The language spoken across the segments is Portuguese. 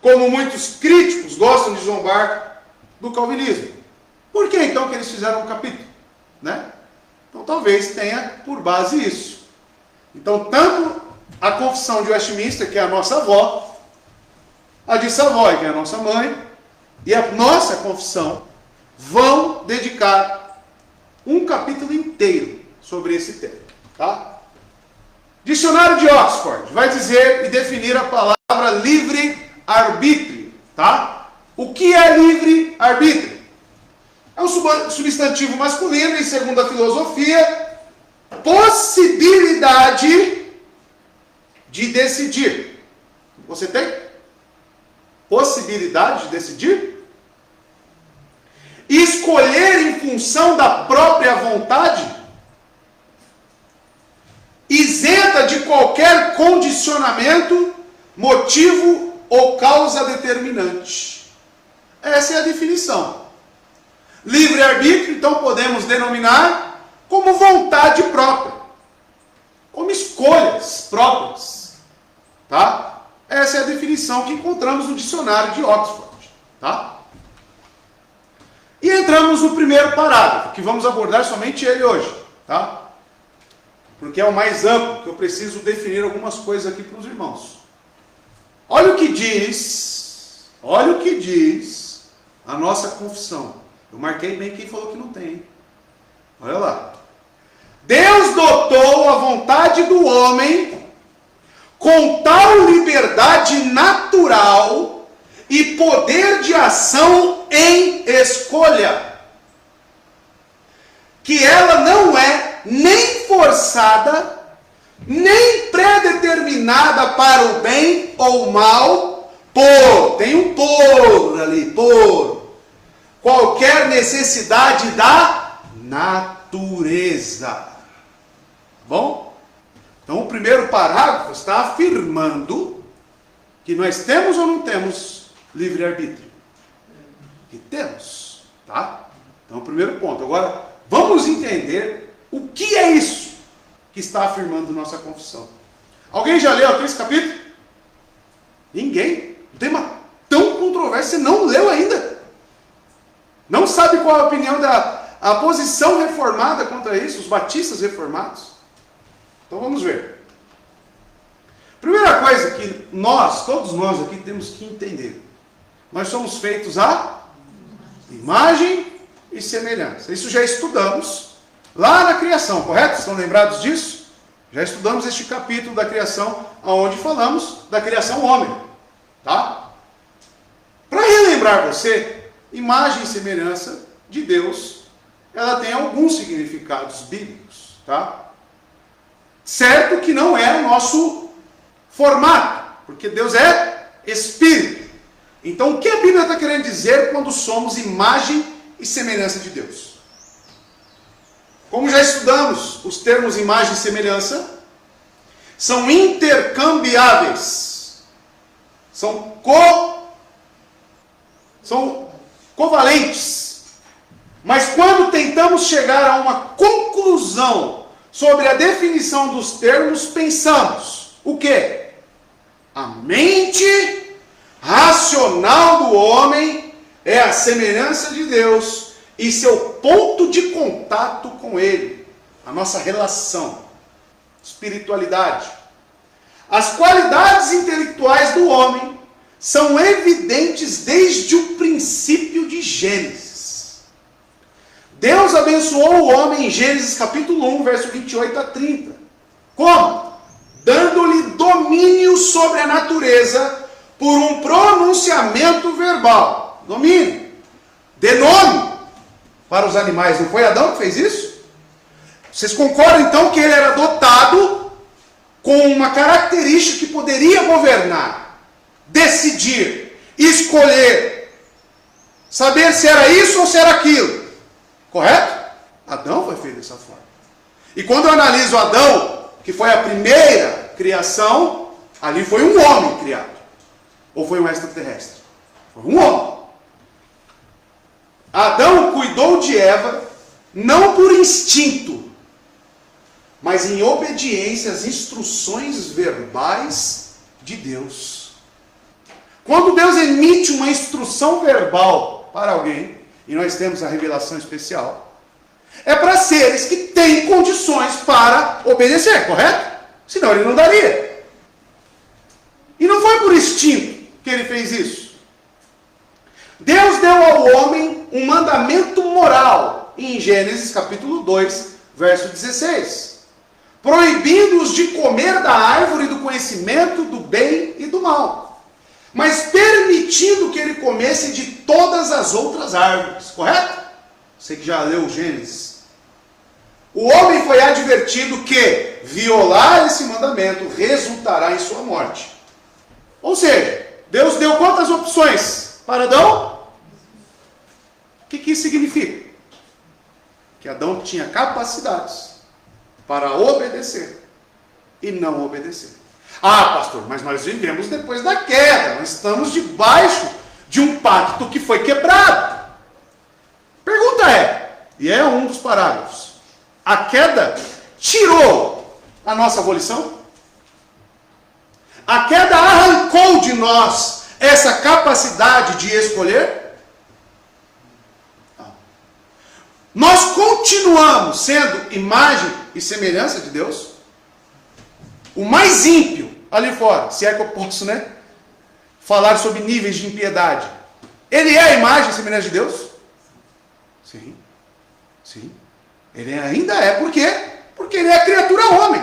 como muitos críticos gostam de zombar do calvinismo. Por que então que eles fizeram um capítulo? Né? Então talvez tenha por base isso. Então tanto a confissão de Westminster, que é a nossa avó, a de Savoy, que é a nossa mãe, e a nossa confissão vão dedicar um capítulo inteiro sobre esse tema. Tá? Dicionário de Oxford vai dizer e definir a palavra livre-arbítrio. Tá? O que é livre-arbítrio? É um substantivo masculino e, segundo a filosofia, possibilidade de decidir. Você tem? Possibilidade de decidir? Escolher em função da própria vontade? Isenta de qualquer condicionamento, motivo ou causa determinante. Essa é a definição. Livre-arbítrio, então, podemos denominar como vontade própria, como escolhas próprias. Tá? Essa é a definição que encontramos no dicionário de Oxford. Tá? E entramos no primeiro parágrafo, que vamos abordar somente ele hoje. Tá? Porque é o mais amplo, que eu preciso definir algumas coisas aqui para os irmãos. Olha o que diz a nossa confissão. Eu marquei bem quem falou que não tem. Olha lá. Deus dotou a vontade do homem com tal liberdade natural e poder de ação em escolha, que ela não é nem forçada, nem predeterminada para o bem ou o mal, tem um por ali, qualquer necessidade da natureza. Bom? Então o primeiro parágrafo está afirmando que nós temos ou não temos livre-arbítrio? Que temos. Tá? Então o primeiro ponto. Agora, vamos entender o que é isso que está afirmando nossa confissão. Alguém já leu aqui esse capítulo? Ninguém. Um tema tão controverso, você não leu ainda. Não sabe qual é a opinião a posição reformada contra isso, os batistas reformados? Então vamos ver. Primeira coisa que todos nós aqui temos que entender. Nós somos feitos à imagem e semelhança. Isso já estudamos lá na criação, correto? Estão lembrados disso? Já estudamos este capítulo da criação, onde falamos da criação homem. Tá? Para relembrar você, imagem e semelhança de Deus, ela tem alguns significados bíblicos. Tá? Certo que não é o nosso formato, porque Deus é Espírito. Então o que a Bíblia está querendo dizer quando somos imagem e semelhança de Deus? Como já estudamos, os termos imagem e semelhança são intercambiáveis, são covalentes. Mas quando tentamos chegar a uma conclusão sobre a definição dos termos, pensamos o quê? A mente racional do homem é a semelhança de Deus e seu ponto de contato com Ele, a nossa relação, espiritualidade. As qualidades intelectuais do homem são evidentes desde o princípio de Gênesis. Deus abençoou o homem em Gênesis capítulo 1, verso 28 a 30. Como? Dando-lhe domínio sobre a natureza por um pronunciamento verbal. Domínio. Dê nome para os animais. Não foi Adão que fez isso? Vocês concordam então que ele era dotado com uma característica que poderia governar, decidir, escolher, saber se era isso ou se era aquilo. Correto? Adão foi feito dessa forma. E quando eu analiso Adão, que foi a primeira criação, ali foi um homem criado. Ou foi um extraterrestre? Foi um homem. Adão cuidou de Eva, não por instinto, mas em obediência às instruções verbais de Deus. Quando Deus emite uma instrução verbal para alguém, e nós temos a revelação especial, é para seres que têm condições para obedecer, correto? Senão ele não daria. E não foi por instinto que ele fez isso. Deus deu ao homem um mandamento moral, em Gênesis capítulo 2, verso 16, proibindo-os de comer da árvore do conhecimento do bem e do mal, mas permitindo que ele comesse de todas as outras árvores, correto? Você que já leu Gênesis. O homem foi advertido que violar esse mandamento resultará em sua morte. Ou seja, Deus deu quantas opções para Adão? O que isso significa? Que Adão tinha capacidades para obedecer e não obedecer. Ah, pastor, mas nós vivemos depois da queda, nós estamos debaixo de um pacto que foi quebrado. Pergunta é, e é um dos parágrafos, a queda tirou a nossa abolição? A queda arrancou de nós essa capacidade de escolher? Não. Nós continuamos sendo imagem e semelhança de Deus? O mais ímpio ali fora, se é que eu posso, falar sobre níveis de impiedade. Ele é a imagem e semelhança de Deus? Sim. Sim. Ele ainda é. Por quê? Porque ele é a criatura homem.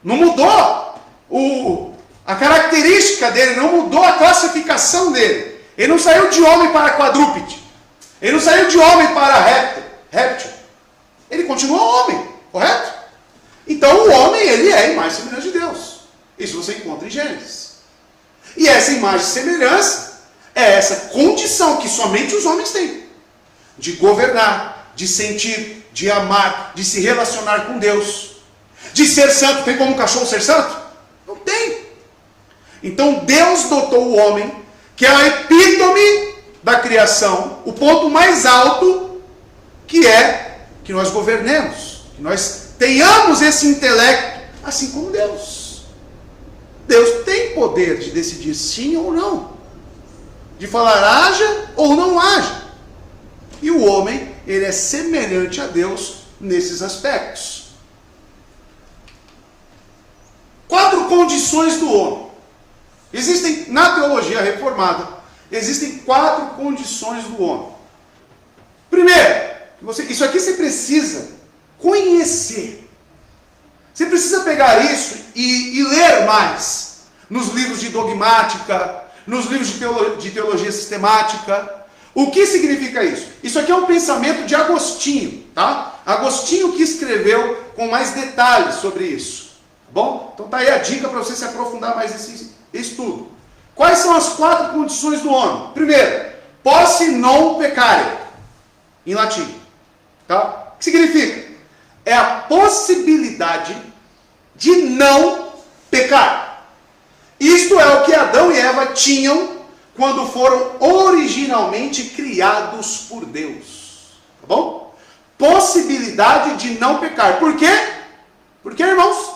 Não mudou a característica dele, não mudou a classificação dele. Ele não saiu de homem para quadrúpede. Ele não saiu de homem para réptil. Ele continua homem, correto? Então o homem, ele é a imagem e semelhança de Deus. Isso você encontra em Gênesis. E essa imagem e semelhança é essa condição que somente os homens têm. De governar, de sentir, de amar, de se relacionar com Deus. De ser santo. Tem como um cachorro ser santo? Não tem. Então Deus dotou o homem, que é a epítome da criação, o ponto mais alto, que é que nós governemos, que nós tenhamos esse intelecto, assim como Deus. Deus tem poder de decidir sim ou não, de falar haja ou não haja. E o homem, ele é semelhante a Deus nesses aspectos. 4 condições do homem. Existem, na teologia reformada, existem 4 condições do homem. Primeiro, isso aqui você precisa conhecer. Você precisa pegar isso e ler mais. Nos livros de dogmática, nos livros de teologia sistemática. O que significa isso? Isso aqui é um pensamento de Agostinho, tá? Agostinho que escreveu com mais detalhes sobre isso. Tá bom? Então tá aí a dica para você se aprofundar mais nesse estudo. Quais são as 4 condições do homem? Primeiro, posse non peccare, em latim. Tá? O que significa? É a possibilidade de não pecar. Isto é o que Adão e Eva tinham quando foram originalmente criados por Deus. Tá bom? Possibilidade de não pecar. Por quê? Por quê, irmãos?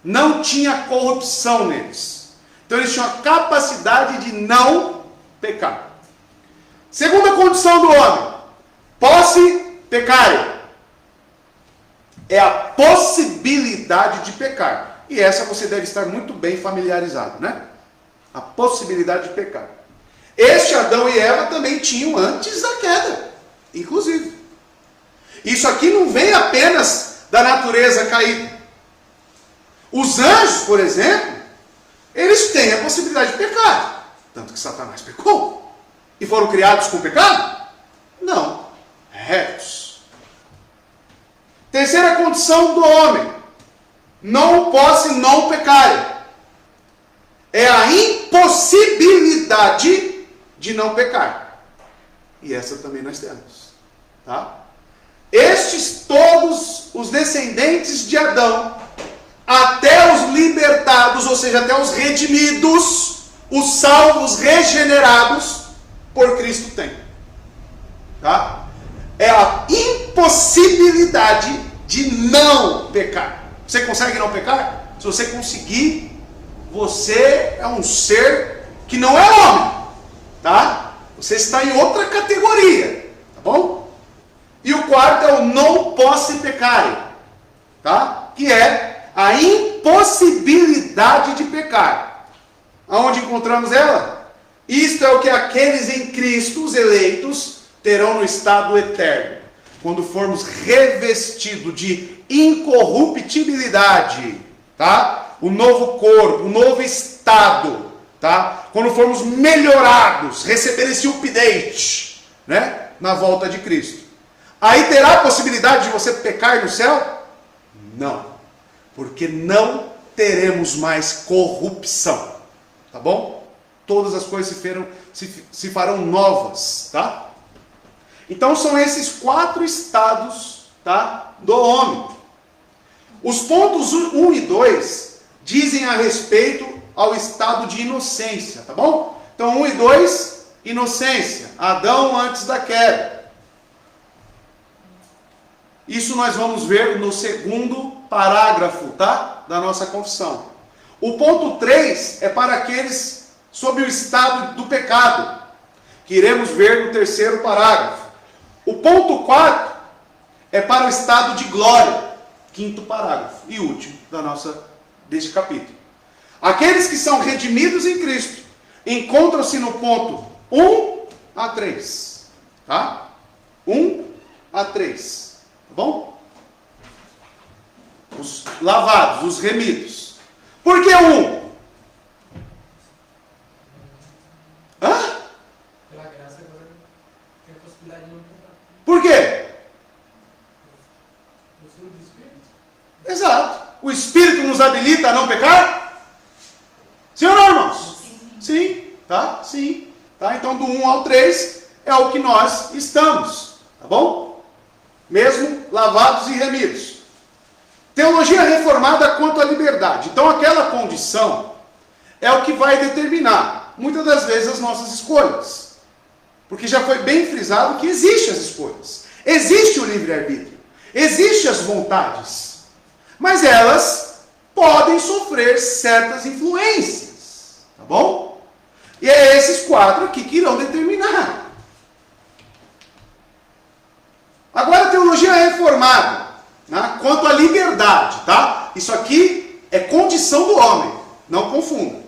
Não tinha corrupção neles. Então eles tinham a capacidade de não pecar. Segunda condição do homem. Posse peccare. É a possibilidade de pecar. E essa você deve estar muito bem familiarizado, A possibilidade de pecar. Este Adão e Eva também tinham antes da queda, inclusive. Isso aqui não vem apenas da natureza caída. Os anjos, por exemplo, eles têm a possibilidade de pecar. Tanto que Satanás pecou. E foram criados com pecado? Não. Retos. Terceira condição do homem. Não posse não pecar. É a impossibilidade de não pecar. E essa também nós temos. Tá? Estes todos os descendentes de Adão, até os libertados, ou seja, até os redimidos, os salvos, regenerados, por Cristo tem. Tá? É a impossibilidade de não pecar. Você consegue não pecar? Se você conseguir você é um ser que não é homem, tá? Você está em outra categoria, tá bom? E o quarto é o não posse pecare, tá? Que é a impossibilidade de pecar. Aonde encontramos ela? Isto é o que aqueles em Cristo, os eleitos, terão no estado eterno, quando formos revestidos de incorruptibilidade, tá? O novo corpo, o novo estado, tá? Quando formos melhorados, receber esse update, né? Na volta de Cristo. Aí terá a possibilidade de você pecar no céu? Não. Porque não teremos mais corrupção. Tá bom? Todas as coisas se farão novas, tá? Então são esses 4 estados, tá, do homem. Os pontos 1 e 2 dizem a respeito ao estado de inocência, tá bom? Então 1 e 2, inocência. Adão antes da queda. Isso nós vamos ver no segundo parágrafo, tá, da nossa confissão. O ponto 3 é para aqueles sob o estado do pecado, que iremos ver no terceiro parágrafo. O ponto 4 é para o estado de glória, quinto parágrafo e último deste capítulo. Aqueles que são redimidos em Cristo encontram-se no ponto 1 a 3, tá? 1 a 3, tá bom? Os lavados, os remidos. Por que 1? Hã? Pela graça agora tem a possibilidade de não pecar. Por quê? O fruto do Espírito? Exato. O Espírito nos habilita a não pecar? Sim ou não, irmãos? Sim. Tá? Sim. Tá? Então do 1 ao 3 é o que nós estamos. Tá bom? Mesmo lavados e remidos. Teologia reformada quanto à liberdade. Então aquela condição é o que vai determinar, muitas das vezes, as nossas escolhas. Porque já foi bem frisado que existem as escolhas. Existe o livre-arbítrio. Existem as vontades. Mas elas podem sofrer certas influências. Tá bom? E é esses 4 aqui que irão determinar. Agora a teologia reformada, né, quanto à liberdade, tá? Isso aqui é condição do homem, não confunda,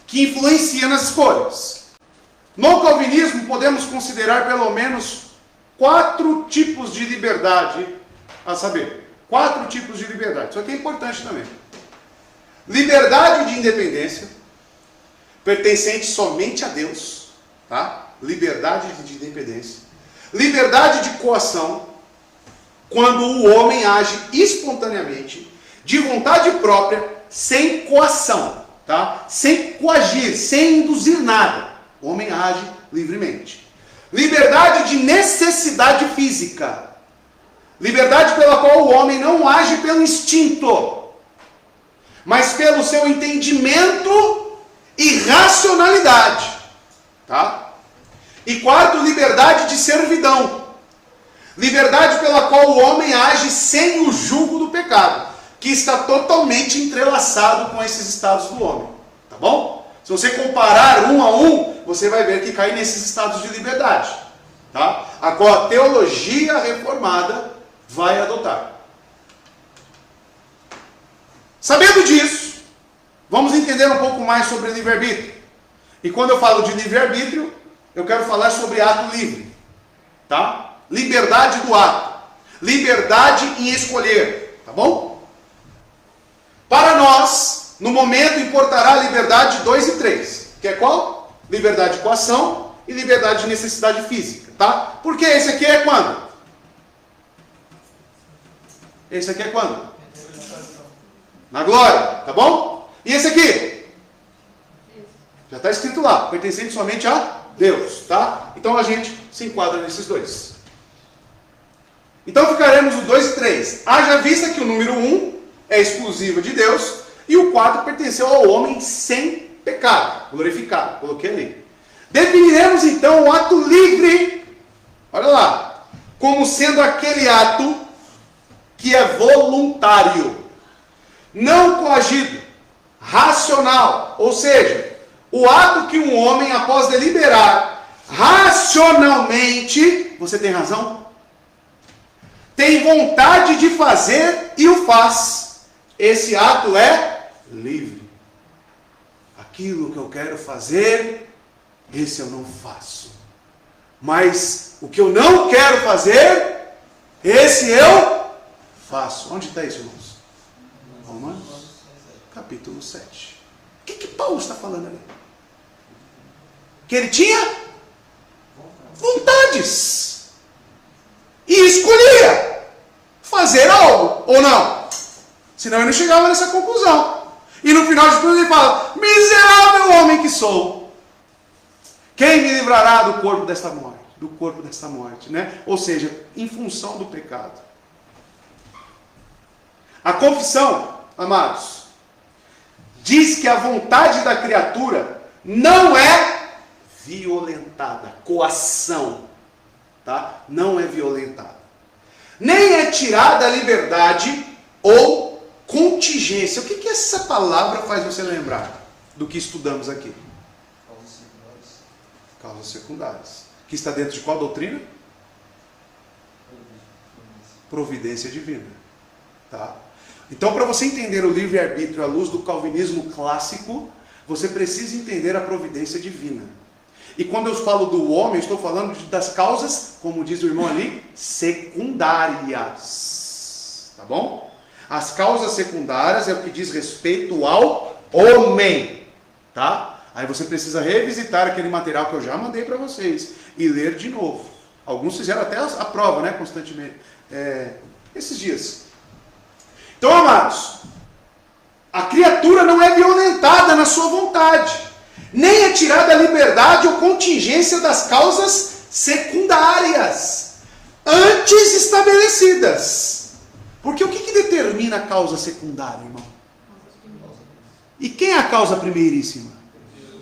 que influencia nas escolhas. No calvinismo podemos considerar pelo menos 4 tipos de liberdade, a saber, 4 tipos de liberdade. Isso aqui é importante também. Liberdade de independência, pertencente somente a Deus, tá? Liberdade de independência. Liberdade de coação, quando o homem age espontaneamente, de vontade própria, sem coação, tá? Sem coagir, sem induzir nada. O homem age livremente. Liberdade de necessidade física. Liberdade pela qual o homem não age pelo instinto, mas pelo seu entendimento e racionalidade, tá? E quarto, liberdade de servidão. Liberdade pela qual o homem age sem o jugo do pecado, que está totalmente entrelaçado com esses estados do homem. Tá bom? Se você comparar 1 a 1, você vai ver que cai nesses estados de liberdade. Tá? A qual a teologia reformada vai adotar. Sabendo disso, vamos entender um pouco mais sobre livre-arbítrio. E quando eu falo de livre-arbítrio, eu quero falar sobre ato livre. Tá? Liberdade do ato. Liberdade em escolher. Tá bom? Para nós, no momento, importará a liberdade 2 e 3. Que é qual? Liberdade de coação e liberdade de necessidade física. Tá? Porque esse aqui é quando? Esse aqui é quando? Na glória. Tá bom? E esse aqui? Já está escrito lá. Pertencente somente a Deus. Tá? Então a gente se enquadra nesses dois. Então ficaremos o 2 e 3. Haja vista que o número 1 é exclusivo de Deus e o 4 pertenceu ao homem sem pecado, glorificado. Coloquei ali. Definiremos então o ato livre, olha lá, como sendo aquele ato que é voluntário, não coagido, racional, ou seja, o ato que um homem, após deliberar racionalmente, você tem razão? Tem vontade de fazer e o faz. Esse ato é livre. Aquilo que eu quero fazer, esse eu não faço. Mas o que eu não quero fazer, esse eu faço. Onde está isso, irmãos? Romanos, capítulo 7. O que Paulo está falando ali? Que ele tinha vontades. E escolhia fazer algo, ou não. Senão ele não chegava nessa conclusão. E no final de tudo ele fala, miserável homem que sou. Quem me livrará do corpo desta morte? Do corpo desta morte, né? Ou seja, em função do pecado. A confissão, amados, diz que a vontade da criatura não é violentada. Coação, tá? Não é violentada. Nem é tirada a liberdade ou contingência. O que essa palavra faz você lembrar do que estudamos aqui? Causas secundárias. Causas secundárias. Que está dentro de qual doutrina? Providência divina. Tá? Então, para você entender o livre-arbítrio à luz do calvinismo clássico, você precisa entender a providência divina. E quando eu falo do homem, eu estou falando das causas, como diz o irmão ali, secundárias. Tá bom? As causas secundárias é o que diz respeito ao homem, tá? Aí você precisa revisitar aquele material que eu já mandei para vocês e ler de novo. Alguns fizeram até a prova, né, constantemente, esses dias. Então, amados, a criatura não é violentada na sua vontade, nem é tirada a liberdade ou contingência das causas secundárias, antes estabelecidas. Porque o que determina a causa secundária, irmão? E quem é a causa primeiríssima?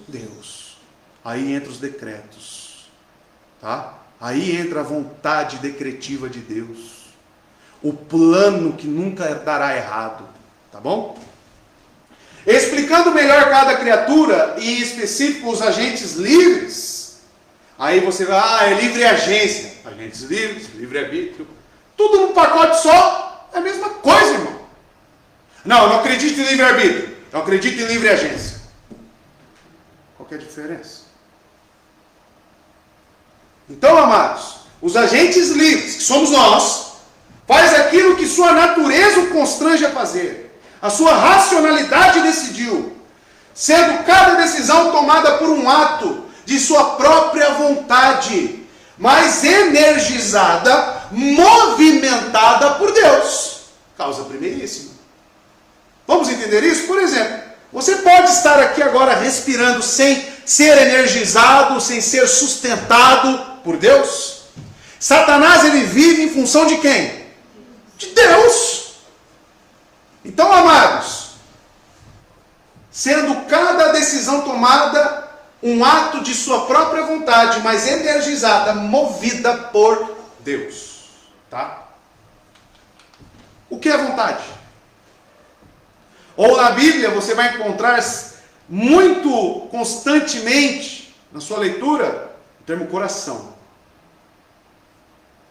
Deus. Aí entra os decretos. Tá? Aí entra a vontade decretiva de Deus. O plano que nunca dará errado. Tá bom? Explicando melhor cada criatura, e em específico os agentes livres, aí você vai, é livre agência. Agentes livres, livre-arbítrio. Tudo num pacote só. É a mesma coisa, irmão. Não, eu não acredito em livre-arbítrio. Eu acredito em livre agência. Qual que é a diferença? Então, amados, os agentes livres, que somos nós, faz aquilo que sua natureza o constrange a fazer. A sua racionalidade decidiu. Sendo cada decisão tomada por um ato de sua própria vontade, mas energizada, movimentada por Deus. Causa primeiríssima. Vamos entender isso? Por exemplo, você pode estar aqui agora respirando sem ser energizado, sem ser sustentado por Deus. Satanás, ele vive em função de quem? De Deus. Então, amados, sendo cada decisão tomada um ato de sua própria vontade, mas energizada, movida por Deus. Tá? O que é vontade? Ou na Bíblia você vai encontrar muito constantemente na sua leitura o termo coração.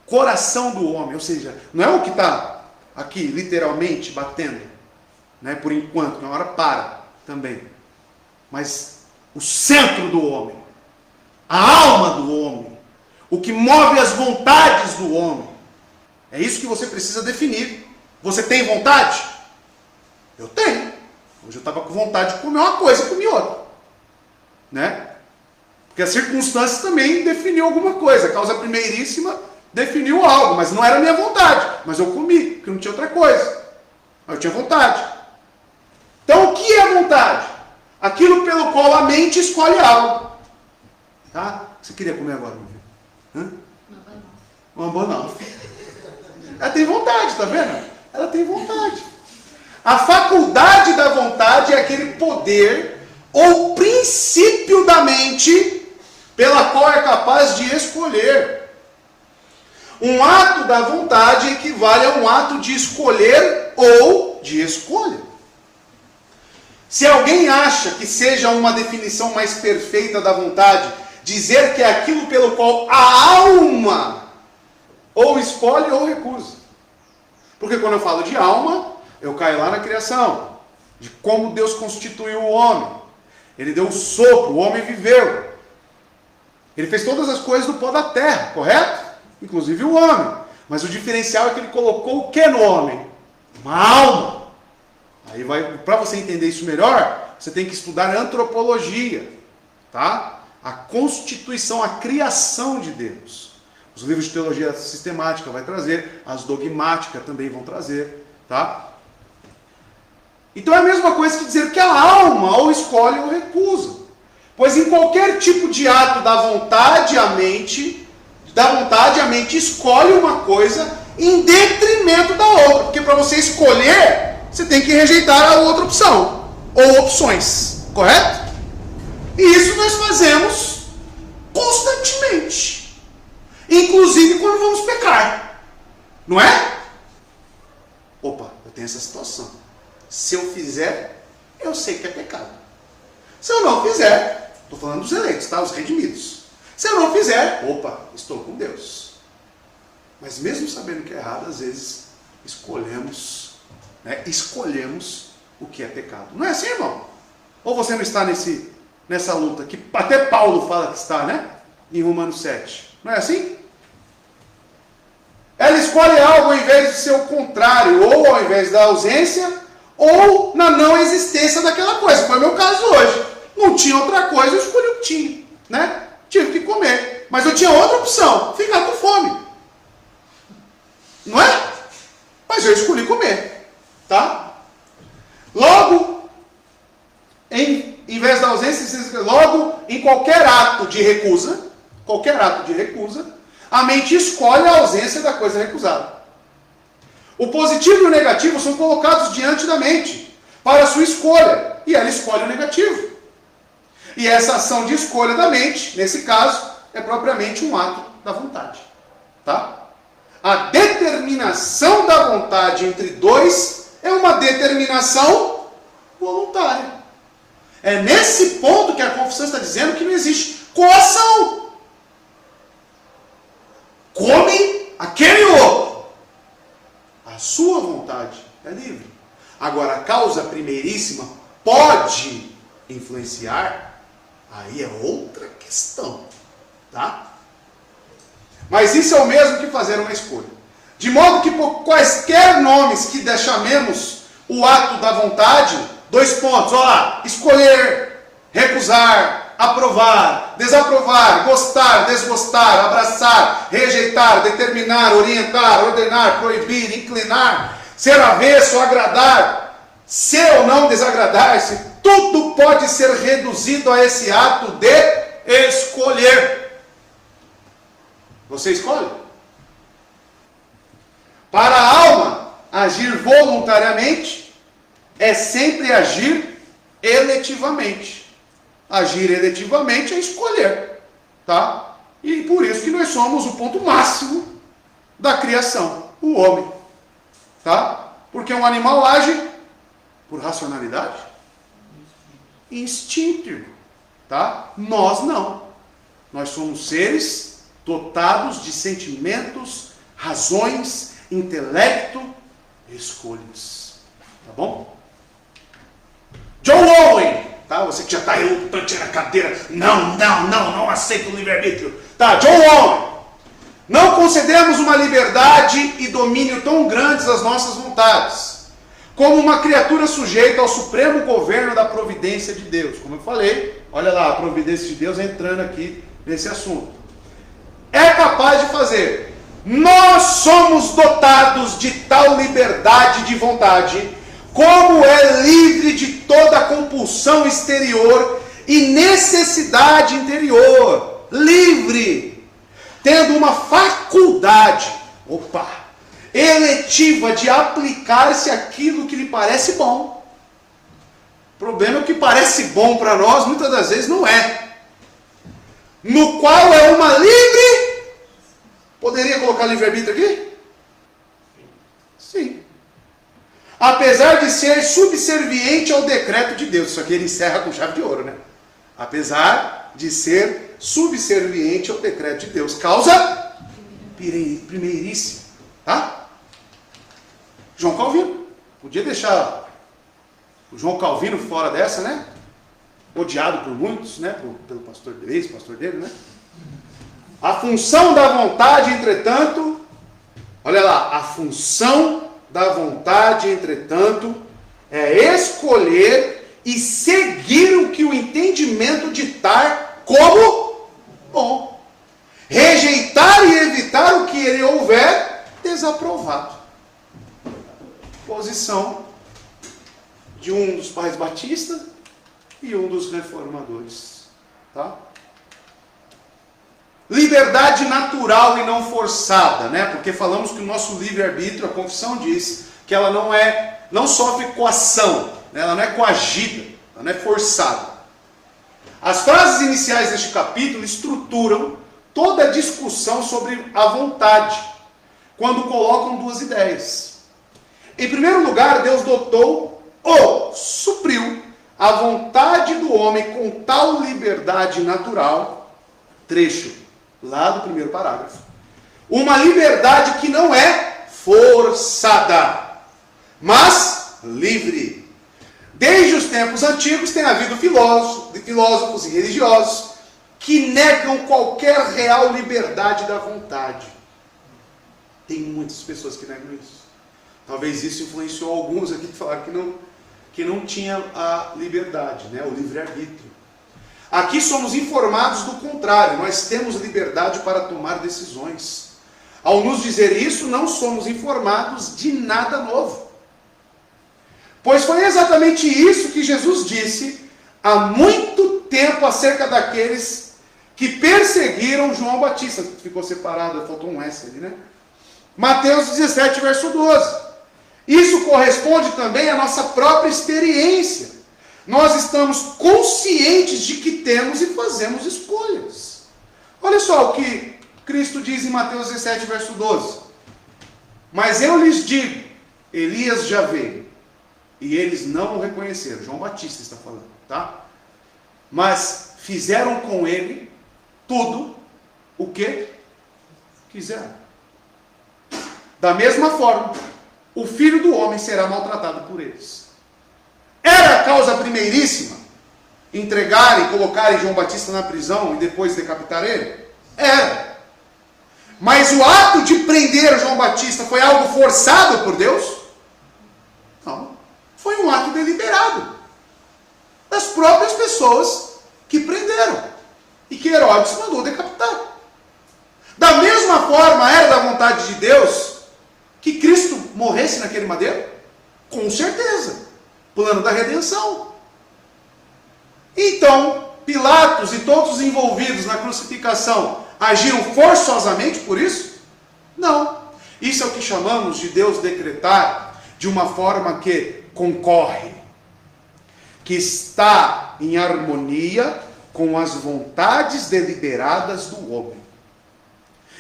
Coração do homem, ou seja, não é o que está aqui literalmente batendo, né, por enquanto, na hora para também, mas o centro do homem, a alma do homem, o que move as vontades do homem. É isso que você precisa definir. Você tem vontade? Eu tenho. Hoje eu estava com vontade de comer uma coisa e comi outra. Né? Porque as circunstâncias também definiu alguma coisa. A causa primeiríssima definiu algo, mas não era a minha vontade. Mas eu comi, porque não tinha outra coisa. Mas eu tinha vontade. Então o que é vontade? Aquilo pelo qual a mente escolhe algo. Tá? O que você queria comer agora, meu filho? Uma banoffee. Ela tem vontade, tá vendo? Ela tem vontade. A faculdade da vontade é aquele poder ou princípio da mente pela qual é capaz de escolher. Um ato da vontade equivale a um ato de escolher ou de escolha. Se alguém acha que seja uma definição mais perfeita da vontade, dizer que é aquilo pelo qual a alma ou escolhe ou recusa. Porque quando eu falo de alma, eu caio lá na criação, de como Deus constituiu o homem. Ele deu um sopro, o homem viveu. Ele fez todas as coisas do pó da terra, correto? Inclusive o homem. Mas o diferencial é que ele colocou o que no homem? Uma alma. Aí para você entender isso melhor, você tem que estudar antropologia, tá? A constituição, a criação de Deus. Os livros de teologia sistemática vai trazer, as dogmáticas também vão trazer, tá? Então é a mesma coisa que dizer que a alma ou escolhe ou recusa. Pois em qualquer tipo de ato da vontade, a mente escolhe uma coisa em detrimento da outra. Porque para você escolher, você tem que rejeitar a outra opção, ou opções, correto? E isso nós fazemos constantemente. Inclusive quando vamos pecar. Não é? Opa, eu tenho essa situação. Se eu fizer, eu sei que é pecado. Se eu não fizer, estou falando dos eleitos, tá? Os redimidos. Se eu não fizer, opa, estou com Deus. Mas mesmo sabendo que é errado, às vezes escolhemos o que é pecado. Não é assim, irmão? Ou você não está nessa luta, que até Paulo fala que está, né? Em Romanos 7. Não é assim? Ela escolhe algo ao invés de ser o contrário, ou ao invés da ausência, ou na não existência daquela coisa. Foi o meu caso hoje. Não tinha outra coisa, eu escolhi o que tinha, né? Tive que comer. Mas eu tinha outra opção, ficar com fome. Não é? Mas eu escolhi comer, tá? Logo, em vez da ausência, logo, em qualquer ato de recusa, a mente escolhe a ausência da coisa recusada. O positivo e o negativo são colocados diante da mente para a sua escolha, e ela escolhe o negativo. E essa ação de escolha da mente, nesse caso, é propriamente um ato da vontade. Tá? A determinação da vontade entre dois é uma determinação voluntária. É nesse ponto que a confissão está dizendo que não existe coação. Come aquele outro. A sua vontade é livre. Agora, a causa primeiríssima pode influenciar, aí é outra questão, tá? Mas isso é o mesmo que fazer uma escolha. De modo que por quaisquer nomes que chamemos o ato da vontade, 2 pontos, olha lá, escolher, recusar, aprovar, desaprovar, gostar, desgostar, abraçar, rejeitar, determinar, orientar, ordenar, proibir, inclinar, ser avesso, agradar, ser ou não desagradar-se, tudo pode ser reduzido a esse ato de escolher. Você escolhe? Para a alma, agir voluntariamente é sempre agir eletivamente. Agir eletivamente é escolher, tá? E por isso que nós somos o ponto máximo da criação, o homem, tá? Porque um animal age por racionalidade, instinto, tá? Nós não. Nós somos seres dotados de sentimentos, razões, intelecto, escolhas, tá bom? John Owen, tá? Você que já está relutante na cadeira, não aceita o livre-arbítrio, tá? John Owen, não concedemos uma liberdade e domínio tão grandes às nossas vontades, como uma criatura sujeita ao supremo governo da providência de Deus. Como eu falei, olha lá, a providência de Deus entrando aqui nesse assunto. É capaz de fazer. Nós somos dotados de tal liberdade de vontade, como é livre de toda compulsão exterior e necessidade interior. Livre, tendo uma faculdade, eletiva de aplicar-se aquilo que lhe parece bom. O problema é que parece bom para nós, muitas das vezes não é. No qual é uma livre... Poderia colocar livre-arbítrio aqui? Sim. apesar de ser subserviente ao decreto de Deus. Isso aqui ele encerra com chave de ouro, né? Apesar de ser subserviente ao decreto de Deus. Causa primeiríssima, tá? João Calvino. Podia deixar o João Calvino fora dessa, né? Odiado por muitos, né? Pelo pastor dele, pastor dele, né? A função da vontade, entretanto, olha lá, a função da vontade, entretanto, é escolher e seguir o que o entendimento ditar como bom. Rejeitar e evitar o que ele houver desaprovado. Posição de um dos pais batistas e um dos reformadores. Tá? Liberdade natural e não forçada, né? Porque falamos que o nosso livre-arbítrio, a confissão diz que ela não sofre coação, né? Ela não é coagida, ela não é forçada. As frases iniciais deste capítulo estruturam toda a discussão sobre a vontade, quando colocam duas ideias. Em primeiro lugar, Deus dotou ou supriu a vontade do homem com tal liberdade natural, trecho lá do primeiro parágrafo, uma liberdade que não é forçada, mas livre. Desde os tempos antigos tem havido filósofos e religiosos que negam qualquer real liberdade da vontade. Tem muitas pessoas que negam isso. Talvez isso influenciou alguns aqui que falaram que não tinha a liberdade, né? O livre-arbítrio. Aqui somos informados do contrário, nós temos liberdade para tomar decisões. Ao nos dizer isso, não somos informados de nada novo. Pois foi exatamente isso que Jesus disse há muito tempo acerca daqueles que perseguiram João Batista. Ficou separado, faltou um S ali, né? Mateus 17, verso 12. Isso corresponde também à nossa própria experiência. Nós estamos conscientes de que temos e fazemos escolhas. Olha só o que Cristo diz em Mateus 17, verso 12. Mas eu lhes digo, Elias já veio, e eles não o reconheceram. João Batista está falando, tá? Mas fizeram com ele tudo o que quiseram. Da mesma forma, o Filho do Homem será maltratado por eles. Era a causa primeiríssima entregar e colocar João Batista na prisão e depois decapitar ele? Era. Mas o ato de prender João Batista foi algo forçado por Deus? Não. Foi um ato deliberado das próprias pessoas que prenderam e que Herodes mandou decapitar. Da mesma forma, era da vontade de Deus que Cristo morresse naquele madeiro? Com certeza. Plano da redenção. Então, Pilatos e todos os envolvidos na crucificação agiram forçosamente por isso? Não. Isso é o que chamamos de Deus decretar de uma forma que concorre, que está em harmonia com as vontades deliberadas do homem.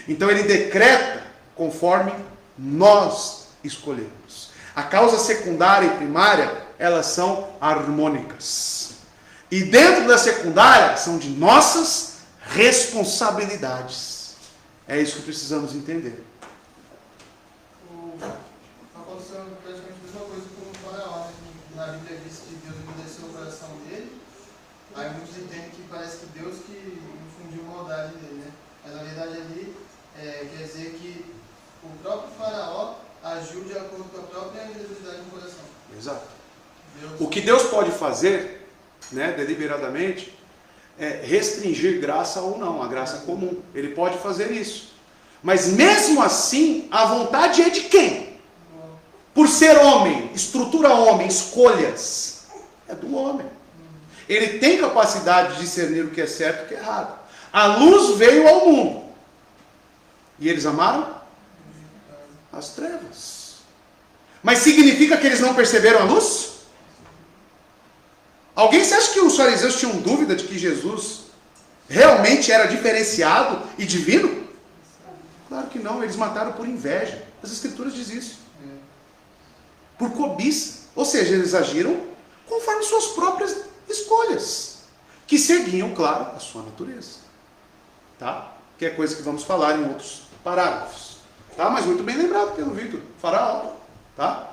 Então ele decreta conforme nós escolhemos. A causa secundária e primária, elas são harmônicas. E dentro da secundária, são de nossas responsabilidades. É isso que precisamos entender. Aconteceu praticamente a mesma coisa com o Faraó, né? Na Bíblia diz que Deus endureceu o coração dele. Aí muitos entendem que parece que Deus que infundiu maldade nele, né? Mas na verdade ali quer dizer que o próprio Faraó agiu de acordo com a própria religiosidade do coração. Exato. O que Deus pode fazer, né, deliberadamente, é restringir graça ou não, a graça comum. Ele pode fazer isso. Mas mesmo assim, a vontade é de quem? Por ser homem, estrutura homem, escolhas, é do homem. Ele tem capacidade de discernir o que é certo e o que é errado. A luz veio ao mundo. E eles amaram as trevas. Mas significa que eles não perceberam a luz? Alguém se acha que os fariseus tinham dúvida de que Jesus realmente era diferenciado e divino? Claro que não, eles mataram por inveja. As escrituras dizem isso. por cobiça. Ou seja, eles agiram conforme suas próprias escolhas, que seguiam, claro, a sua natureza. Tá? Que é coisa que vamos falar em outros parágrafos. Tá? Mas muito bem lembrado pelo Vitor, Faraó. Tá?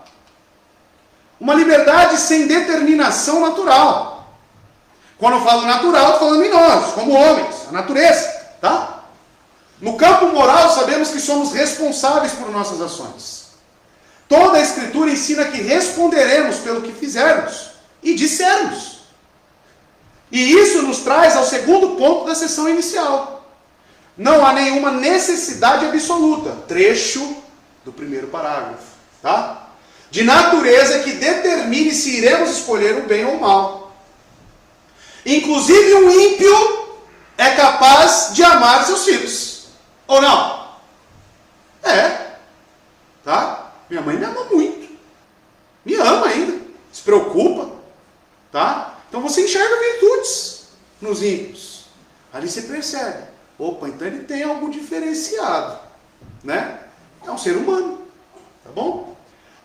Uma liberdade sem determinação natural. Quando eu falo natural, estou falando em nós, como homens, a natureza. Tá? No campo moral, sabemos que somos responsáveis por nossas ações. Toda a Escritura ensina que responderemos pelo que fizermos e dissermos. E isso nos traz ao segundo ponto da sessão inicial. Não há nenhuma necessidade absoluta, trecho do primeiro parágrafo, tá? De natureza que determine se iremos escolher o bem ou o mal. Inclusive um ímpio é capaz de amar seus filhos. Ou não? É. Tá? Minha mãe me ama muito. Me ama ainda. Se preocupa. Tá? Então você enxerga virtudes nos ímpios. Ali você percebe. Opa, então ele tem algo diferenciado. Né? É um ser humano. Tá bom?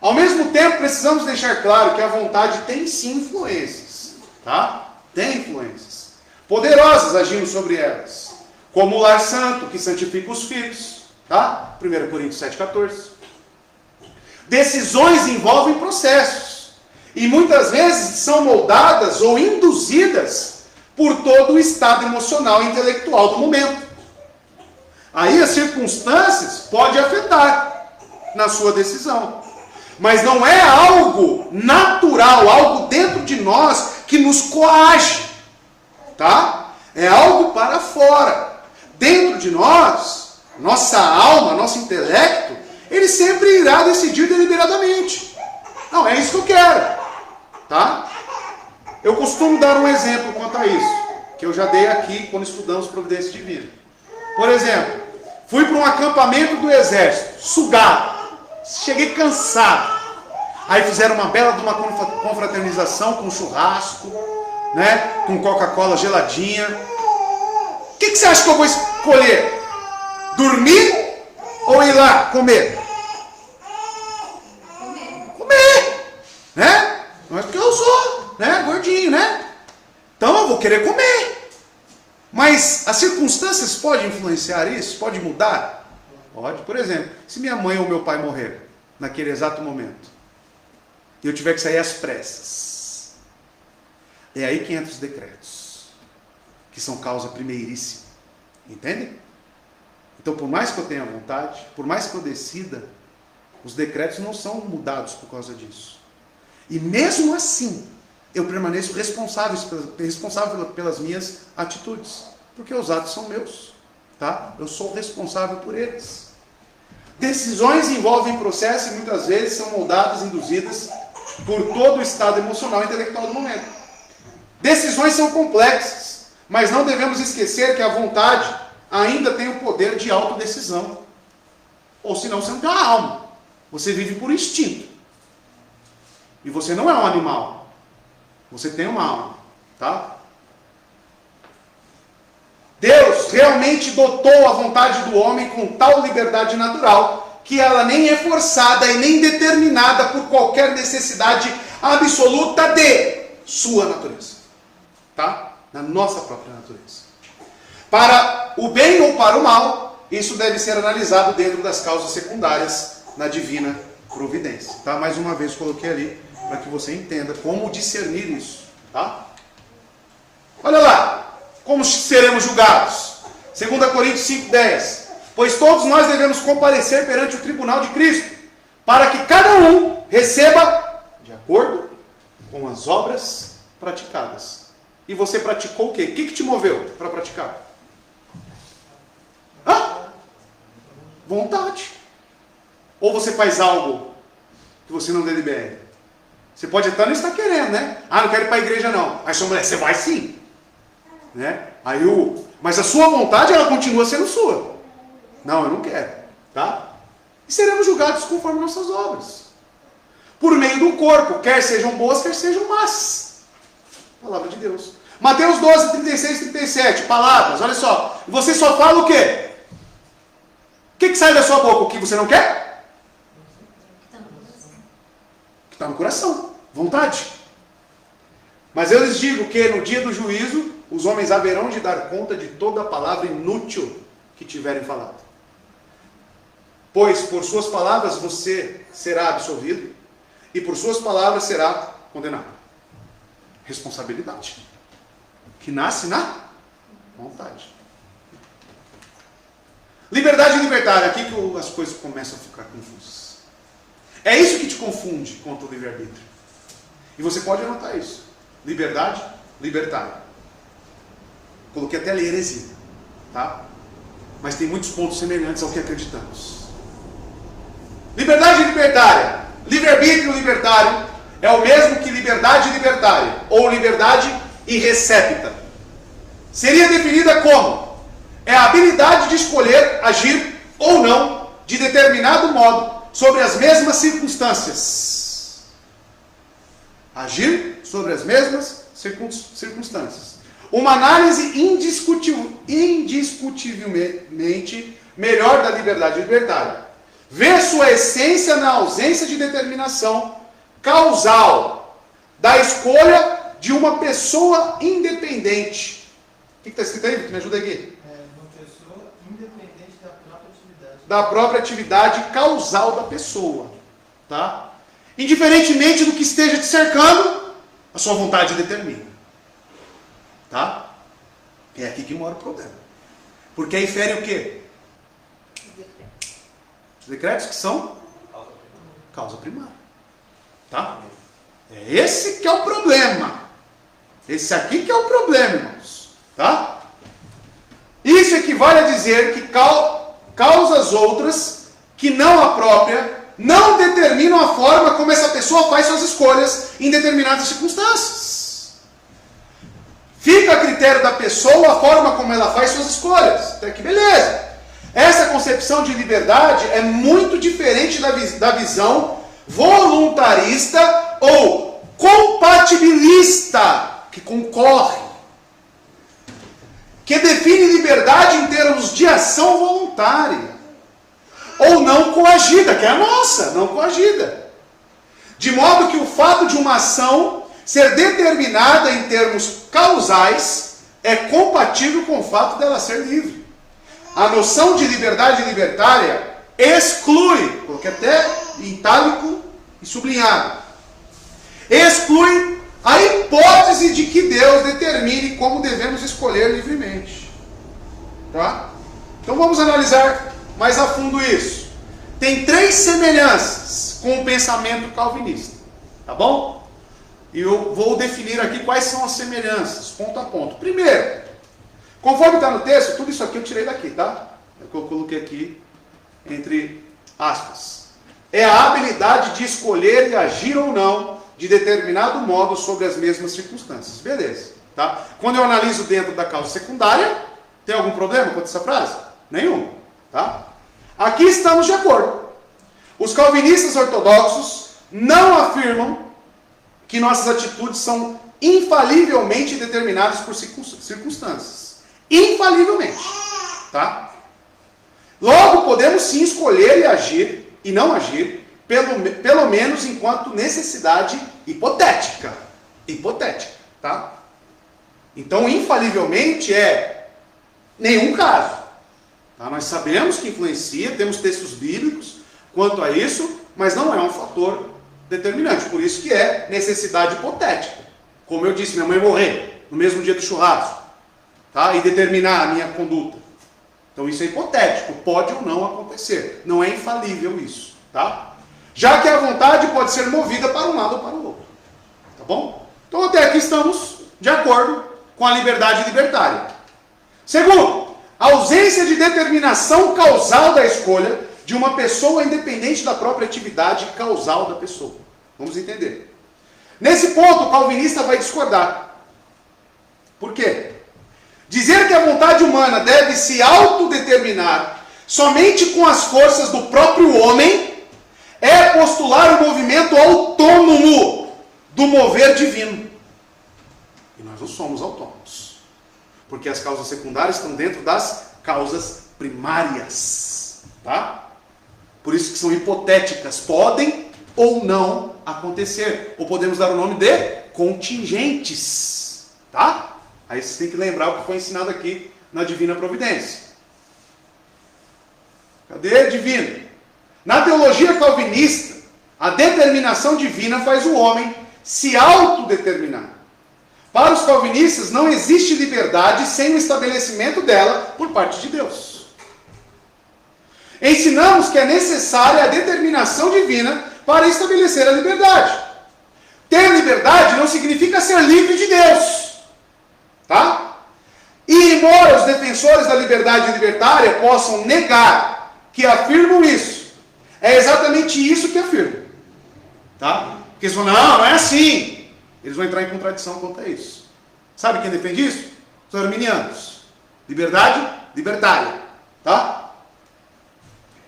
Ao mesmo tempo, precisamos deixar claro que a vontade tem sim influências. Tá? Tem influências. Poderosas agindo sobre elas. Como o lar santo, que santifica os filhos. Tá? 1 Coríntios 7,14. Decisões envolvem processos. E muitas vezes são moldadas ou induzidas por todo o estado emocional e intelectual do momento. Aí as circunstâncias podem afetar na sua decisão. Mas não é algo natural, algo dentro de nós que nos coage. Tá? É algo para fora. Dentro de nós, nossa alma, nosso intelecto, ele sempre irá decidir deliberadamente. Não, é isso que eu quero. Tá? Eu costumo dar um exemplo quanto a isso, que eu já dei aqui quando estudamos Providência Divina. Por exemplo, fui para um acampamento do exército, sugado. Cheguei cansado. Aí fizeram uma bela de uma confraternização com churrasco, né? Com Coca-Cola geladinha. O que você acha que eu vou escolher? Dormir ou ir lá comer? Comer, né? Não é porque eu sou, né, gordinho, né? Então eu vou querer comer. Mas as circunstâncias podem influenciar isso? Pode mudar? Pode. Por exemplo, se minha mãe ou meu pai morrer naquele exato momento e eu tiver que sair às pressas, é aí que entram os decretos, que são causa primeiríssima. Entende? Então, por mais que eu tenha vontade, por mais que eu decida, os decretos não são mudados por causa disso. E mesmo assim, eu permaneço responsável pelas minhas atitudes. Porque os atos são meus. Tá? Eu sou responsável por eles. Decisões envolvem processo e muitas vezes são moldadas, induzidas por todo o estado emocional e intelectual do momento. Decisões são complexas, mas não devemos esquecer que a vontade ainda tem o poder de autodecisão. Ou senão você não tem uma alma. Você vive por instinto. E você não é um animal. Você tem uma alma. Tá? Deus realmente dotou a vontade do homem com tal liberdade natural que ela nem é forçada e nem determinada por qualquer necessidade absoluta de sua natureza. Tá? Na nossa própria natureza. Para o bem ou para o mal, isso deve ser analisado dentro das causas secundárias na divina providência. Tá? Mais uma vez coloquei ali para que você entenda como discernir isso. Tá? Olha lá, como seremos julgados. 2 Coríntios 5,10. Pois todos nós devemos comparecer perante o tribunal de Cristo, para que cada um receba de acordo com as obras praticadas. E você praticou o quê? O que te moveu para praticar? Vontade. Ou você faz algo que você não delibere? Você pode até não estar querendo, né? Não quero ir para a igreja não. Aí sua mulher, você vai sim. Né? Mas a sua vontade, ela continua sendo sua. Não, eu não quero. Tá? E seremos julgados conforme nossas obras. Por meio do corpo, quer sejam boas, quer sejam más. Palavra de Deus. Mateus 12, 36 e 37. Palavras, olha só. Você só fala o quê? O que sai da sua boca? O que você não quer? O que está no coração, vontade. Mas eu lhes digo que no dia do juízo, os homens haverão de dar conta de toda a palavra inútil que tiverem falado. Pois por suas palavras você será absolvido, e por suas palavras será condenado. Responsabilidade. Que nasce na vontade. Liberdade e libertário. Aqui que as coisas começam a ficar confusas. É isso que te confunde quanto ao livre-arbítrio. E você pode anotar isso. Liberdade, libertário. Coloquei até ler heresia. Tá? Mas tem muitos pontos semelhantes ao que acreditamos. Liberdade libertária. Livre-arbítrio libertário é o mesmo que liberdade libertária, ou liberdade irrecépita. Seria definida como a habilidade de escolher agir ou não de determinado modo sobre as mesmas circunstâncias. Agir sobre as mesmas circunstâncias. Uma análise indiscutivelmente melhor da liberdade libertária. Vê sua essência na ausência de determinação causal da escolha de uma pessoa independente. O que está escrito aí? Me ajuda aqui. Uma pessoa independente da própria atividade. Da própria atividade causal da pessoa. Tá? Indiferentemente do que esteja te cercando, a sua vontade determina. Tá? É aqui que mora o problema. Porque aí fere o quê? Os decretos que são causa primária. Tá? É esse que é o problema. Esse aqui que é o problema, irmãos. Tá? Isso equivale a dizer que causas outras, que não a própria, não determinam a forma como essa pessoa faz suas escolhas em determinadas circunstâncias. Fica a critério da pessoa a forma como ela faz suas escolhas. Até que beleza. Essa concepção de liberdade é muito diferente da visão voluntarista ou compatibilista, que concorre, que define liberdade em termos de ação voluntária, ou não coagida, que é a nossa, não coagida. De modo que o fato de uma ação ser determinada em termos causais é compatível com o fato dela ser livre. A noção de liberdade libertária exclui, coloquei até em itálico e sublinhado, exclui a hipótese de que Deus determine como devemos escolher livremente. Tá? Então vamos analisar mais a fundo isso. Tem 3 semelhanças com o pensamento calvinista. Tá bom? E eu vou definir aqui quais são as semelhanças, ponto a ponto. Primeiro, conforme está no texto, tudo isso aqui eu tirei daqui, tá? Eu coloquei aqui entre aspas. É a habilidade de escolher e agir ou não de determinado modo sobre as mesmas circunstâncias. Beleza. Tá? Quando eu analiso dentro da causa secundária, tem algum problema com essa frase? Nenhum. Tá? Aqui estamos de acordo. Os calvinistas ortodoxos não afirmam que nossas atitudes são infalivelmente determinadas por circunstâncias. Infalivelmente. Tá? Logo, podemos sim escolher e agir, e não agir, pelo menos enquanto necessidade hipotética. Hipotética. Tá? Então, infalivelmente é nenhum caso. Tá? Nós sabemos que influencia, temos textos bíblicos quanto a isso, mas não é um fator determinante. Por isso que é necessidade hipotética. Como eu disse, minha mãe morrer no mesmo dia do churrasco, tá? E determinar a minha conduta. Então isso é hipotético, pode ou não acontecer. Não é infalível isso. Tá? Já que a vontade pode ser movida para um lado ou para o outro. Tá bom? Então até aqui estamos de acordo com a liberdade libertária. Segundo, a ausência de determinação causal da escolha de uma pessoa independente da própria atividade causal da pessoa. Vamos entender. Nesse ponto, o calvinista vai discordar. Por quê? Dizer que a vontade humana deve se autodeterminar somente com as forças do próprio homem é postular o movimento autônomo do mover divino. E nós não somos autônomos. Porque as causas secundárias estão dentro das causas primárias. Tá? Por isso que são hipotéticas. Podem ou não acontecer. Ou podemos dar o nome de contingentes. Tá? Aí vocês têm que lembrar o que foi ensinado aqui na Divina Providência. Cadê divino? Na teologia calvinista, a determinação divina faz o homem se autodeterminar. Para os calvinistas, não existe liberdade sem o estabelecimento dela por parte de Deus. Ensinamos que é necessária a determinação divina para estabelecer a liberdade. Ter liberdade não significa ser livre de Deus. Tá? E embora os defensores da liberdade libertária possam negar que afirmam isso, é exatamente isso que afirmam. Tá? Porque eles falam, não é assim. Eles vão entrar em contradição quanto a isso. Sabe quem defende isso? Os arminianos. Liberdade libertária. Tá?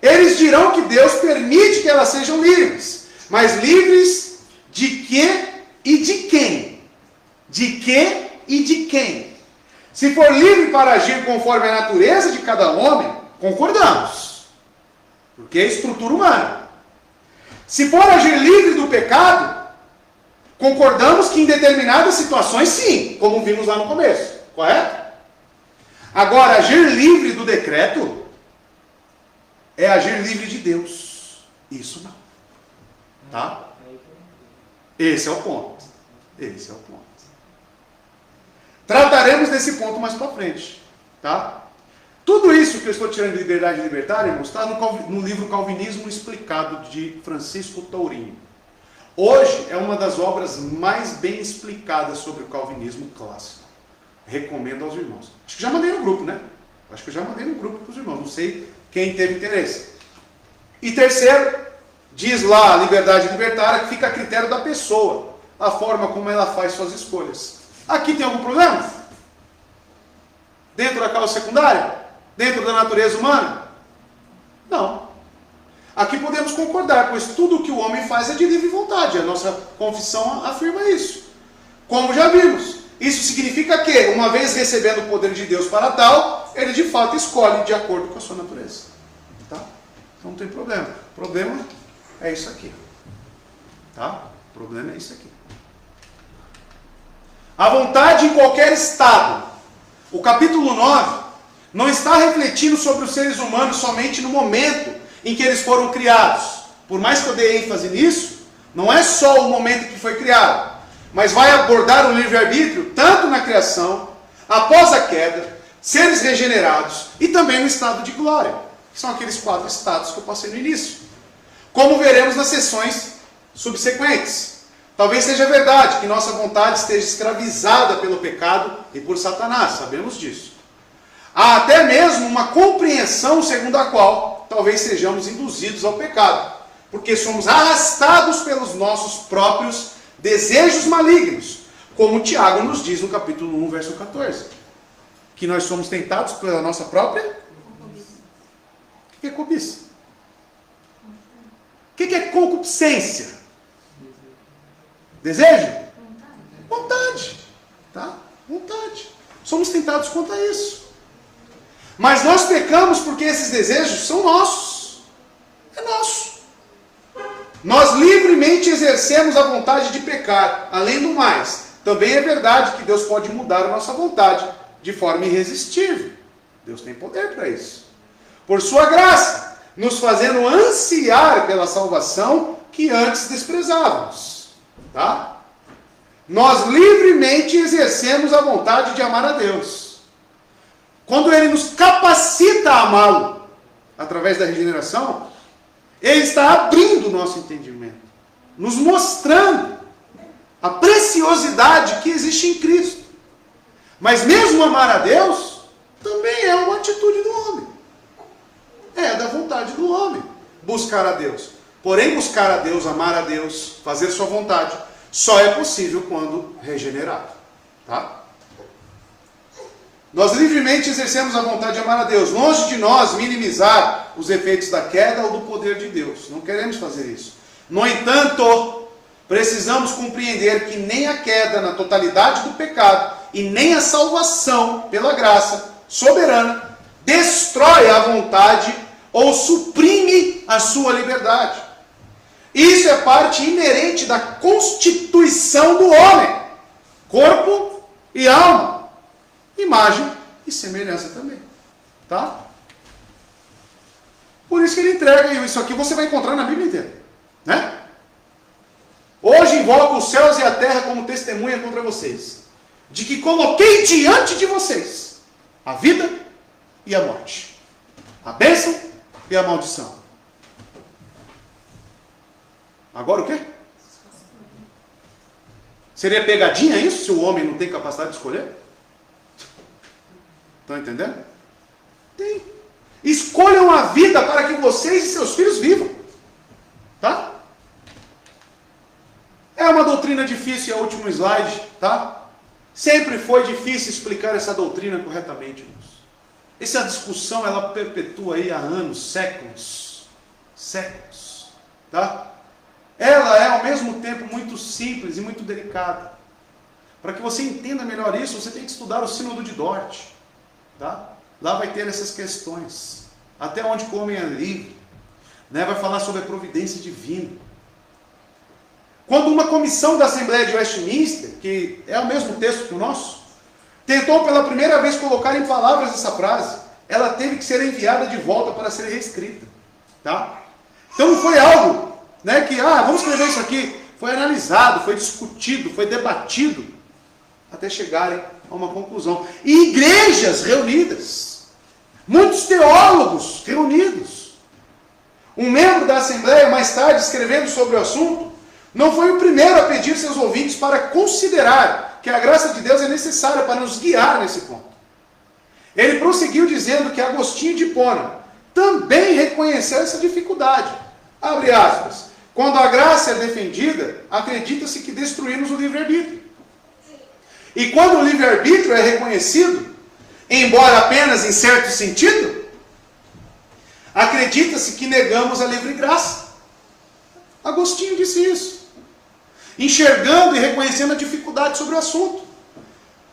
Eles dirão que Deus permite que elas sejam livres. Mas livres de quê e de quem? De quê e de quem? Se for livre para agir conforme a natureza de cada homem, concordamos. Porque é estrutura humana. Se for agir livre do pecado, concordamos que em determinadas situações sim, como vimos lá no começo. Correto? Agora, agir livre do decreto é agir livre de Deus. Isso não. Tá? Esse é o ponto. Esse é o ponto. Trataremos desse ponto mais para frente. Tá? Tudo isso que eu estou tirando de liberdade libertária, irmãos, está no livro Calvinismo Explicado, de Francisco Tourinho. Hoje é uma das obras mais bem explicadas sobre o calvinismo clássico. Recomendo aos irmãos. Acho que já mandei no grupo, né? Acho que eu já mandei no grupo para os irmãos. Não sei quem teve interesse. E terceiro, diz lá a liberdade libertária que fica a critério da pessoa, a forma como ela faz suas escolhas. Aqui tem algum problema? Dentro da causa secundária? Dentro da natureza humana? Não. Aqui podemos concordar, pois tudo o que o homem faz é de livre vontade. A nossa confissão afirma isso. Como já vimos. Isso significa que, uma vez recebendo o poder de Deus para tal, ele de fato escolhe de acordo com a sua natureza. Tá? Então não tem problema. O problema é isso aqui. Tá? O problema é isso aqui. A vontade em qualquer estado. O capítulo 9 não está refletindo sobre os seres humanos somente no momento em que eles foram criados. Por mais que eu dê ênfase nisso, não é só o momento em que foi criado, mas vai abordar o livre-arbítrio tanto na criação, após a queda, seres regenerados e também no estado de glória, que são aqueles 4 estados que eu passei no início. Como veremos nas sessões subsequentes. Talvez seja verdade que nossa vontade esteja escravizada pelo pecado e por Satanás, sabemos disso. Há até mesmo uma compreensão segundo a qual talvez sejamos induzidos ao pecado, porque somos arrastados pelos nossos próprios desejos malignos, como Tiago nos diz no capítulo 1, verso 14, que nós somos tentados pela nossa própria cobiça. O que é cobiça? O que é concupiscência? Desejo? Vontade. Tá? Vontade. Somos tentados quanto a isso. Mas nós pecamos porque esses desejos são nossos. É nosso. Nós livremente exercemos a vontade de pecar. Além do mais, também é verdade que Deus pode mudar a nossa vontade de forma irresistível. Deus tem poder para isso. Por sua graça, nos fazendo ansiar pela salvação que antes desprezávamos. Tá? Nós livremente exercemos a vontade de amar a Deus. Quando Ele nos capacita a amá-lo, através da regeneração, Ele está abrindo o nosso entendimento, nos mostrando a preciosidade que existe em Cristo. Mas mesmo amar a Deus, também é uma atitude do homem. É da vontade do homem, buscar a Deus. Porém, buscar a Deus, amar a Deus, fazer sua vontade, só é possível quando regenerado. Tá? Nós livremente exercemos a vontade de amar a Deus, longe de nós minimizar os efeitos da queda ou do poder de Deus. Não queremos fazer isso. No entanto, precisamos compreender que nem a queda na totalidade do pecado e nem a salvação pela graça soberana destrói a vontade ou suprime a sua liberdade. Isso é parte inerente da constituição do homem. Corpo e alma. Imagem e semelhança também. Tá? Por isso que ele entrega isso aqui, você vai encontrar na Bíblia inteira. Né? Hoje invoco os céus e a terra como testemunha contra vocês, de que coloquei diante de vocês a vida e a morte, a bênção e a maldição. Agora o quê? Seria pegadinha isso, se o homem não tem capacidade de escolher? Estão entendendo? Tem. Escolham a vida para que vocês e seus filhos vivam. Tá? É uma doutrina difícil, é o último slide, tá? Sempre foi difícil explicar essa doutrina corretamente, irmãos. Essa discussão, ela perpetua aí há anos, séculos. Séculos. Tá? Ela é, ao mesmo tempo, muito simples e muito delicada. Para que você entenda melhor isso, você tem que estudar o Sínodo de Dort. Tá? Lá vai ter essas questões. Até onde o homem é livre. Né? Vai falar sobre a providência divina. Quando uma comissão da Assembleia de Westminster, que é o mesmo texto que o nosso, tentou pela primeira vez colocar em palavras essa frase, ela teve que ser enviada de volta para ser reescrita. Tá? Então não foi algo, né, que, vamos escrever isso aqui. Foi analisado, foi discutido, foi debatido, até chegarem a uma conclusão. E igrejas reunidas, muitos teólogos reunidos. Um membro da Assembleia, mais tarde, escrevendo sobre o assunto, não foi o primeiro a pedir seus ouvintes para considerar que a graça de Deus é necessária para nos guiar nesse ponto. Ele prosseguiu dizendo que Agostinho de Hipona também reconheceu essa dificuldade. Abre aspas. Quando a graça é defendida, acredita-se que destruímos o livre-arbítrio. E quando o livre-arbítrio é reconhecido, embora apenas em certo sentido, acredita-se que negamos a livre graça. Agostinho disse isso, enxergando e reconhecendo a dificuldade sobre o assunto.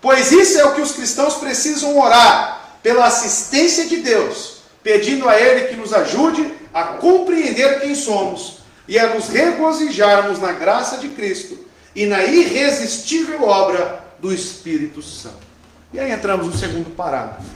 Pois isso é o que os cristãos precisam orar, pela assistência de Deus, pedindo a Ele que nos ajude a compreender quem somos e a nos regozijarmos na graça de Cristo e na irresistível obra do Espírito Santo. E aí entramos no segundo parágrafo.